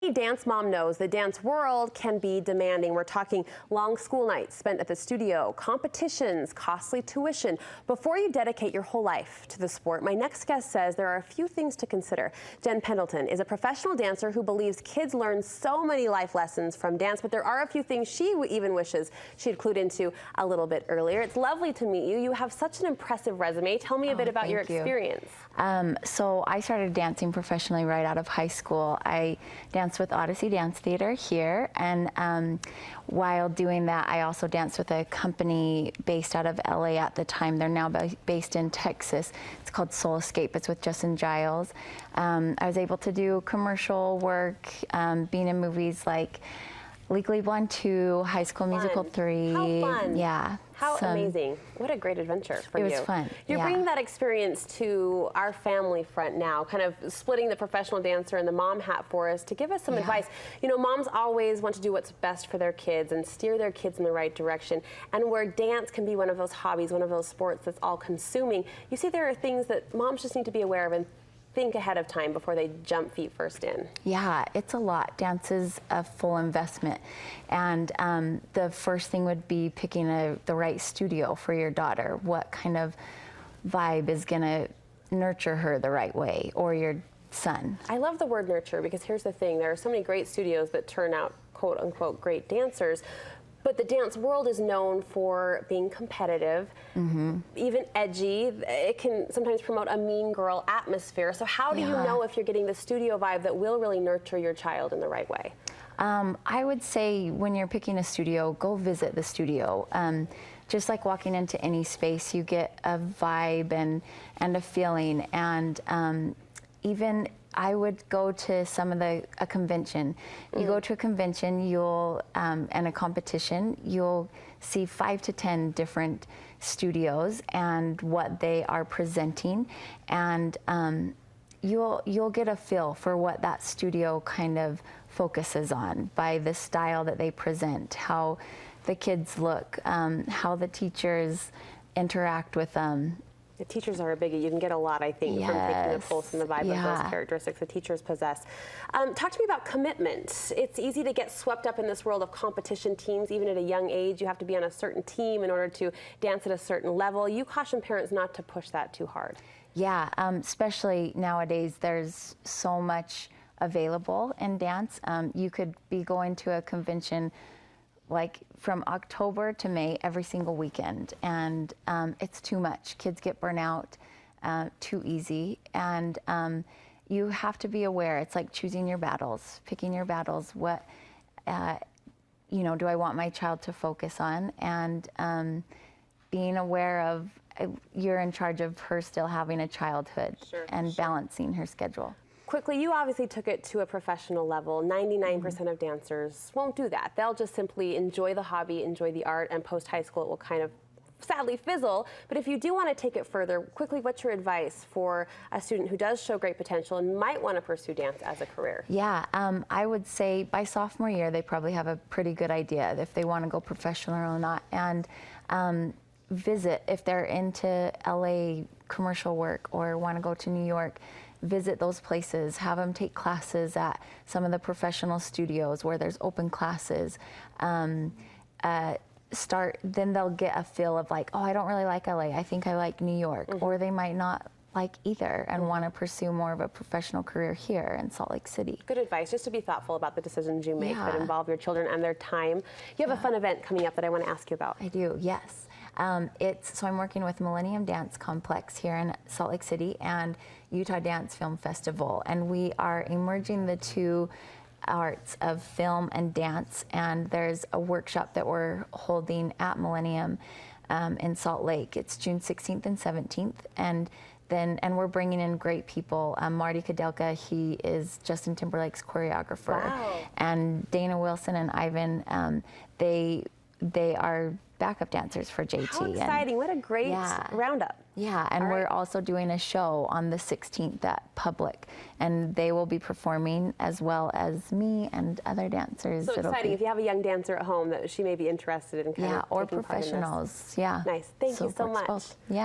Any dance mom knows the dance world can be demanding. We're talking long school nights spent at the studio, competitions, costly tuition. Before you dedicate your whole life to the sport, my next guest says there are a few things to consider. Jen Pendleton is a professional dancer who believes kids learn so many life lessons from dance, but there are a few things she even wishes she'd clued into a little bit earlier. It's lovely to meet you. You have such an impressive resume. Tell me a bit about your experience. So I started dancing professionally right out of high school. I danced with Odyssey Dance Theater here, and while doing that I also danced with a company based out of LA at the time. They're now based in Texas. It's called Soul Escape. It's with Justin Giles. I was able to do commercial work, being in movies like Legally Blonde 2, High School Musical 3. How fun. Yeah. How amazing. What a great adventure for you. It was fun. You're bringing that experience to our family front now, kind of splitting the professional dancer and the mom hat for us to give us some advice. You know, moms always want to do what's best for their kids and steer their kids in the right direction. And where dance can be one of those hobbies, one of those sports that's all consuming, you see there are things that moms just need to be aware of and think ahead of time before they jump feet first in. Yeah, it's a lot. Dance is a full investment. And the first thing would be picking the right studio for your daughter. What kind of vibe is going to nurture her the right way, or your son? I love the word nurture, because here's the thing. There are so many great studios that turn out quote unquote great dancers. But the dance world is known for being competitive, even edgy. It can sometimes promote a mean girl atmosphere. So how do you know if you're getting the studio vibe that will really nurture your child in the right way? I would say when you're picking a studio, go visit the studio. Just like walking into any space, you get a vibe and a feeling. And even I would go to a convention. You go to a convention, and a competition, you'll see 5 to 10 different studios and what they are presenting, and you'll get a feel for what that studio kind of focuses on by the style that they present, how the kids look, how the teachers interact with them. The teachers are a biggie. You can get a lot, I think, from taking the pulse and the vibe of those characteristics the teachers possess. Talk to me about commitment. It's easy to get swept up in this world of competition teams. Even at a young age, you have to be on a certain team in order to dance at a certain level. You caution parents not to push that too hard. Yeah, especially nowadays, there's so much available in dance. You could be going to a convention like from October to May every single weekend, and it's too much. Kids get burnt out too easy, and you have to be aware. It's like choosing your battles, picking your battles. What do I want my child to focus on, and being aware of you're in charge of her still having a childhood and balancing her schedule. Quickly, you obviously took it to a professional level. 99% of dancers won't do that. They'll just simply enjoy the hobby, enjoy the art, and post-high school it will kind of sadly fizzle. But if you do want to take it further, quickly, what's your advice for a student who does show great potential and might want to pursue dance as a career? Yeah, I would say by sophomore year, they probably have a pretty good idea if they want to go professional or not. And visit, if they're into LA commercial work or want to go to New York, visit those places, have them take classes at some of the professional studios where there's open classes. Then they'll get a feel of like, oh, I don't really like LA, I think I like New York. Or they might not like either and want to pursue more of a professional career here in Salt Lake City. Good advice, just to be thoughtful about the decisions you make that involve your children and their time. You have a fun event coming up that I want to ask you about. I do, yes. So I'm working with Millennium Dance Complex here in Salt Lake City and Utah Dance Film Festival, and we are emerging the two arts of film and dance, and there's a workshop that we're holding at Millennium in Salt Lake. It's June 16th and 17th, and we're bringing in great people. Marty Kudelka, he is Justin Timberlake's choreographer. Wow. And Dana Wilson and Ivan, they are backup dancers for JT. How exciting, what a great roundup. Yeah, and we're also doing a show on the 16th at Public, and they will be performing as well as me and other dancers. So exciting, if you have a young dancer at home that she may be interested in kind of or professionals. Nice, thank you so much. Yeah.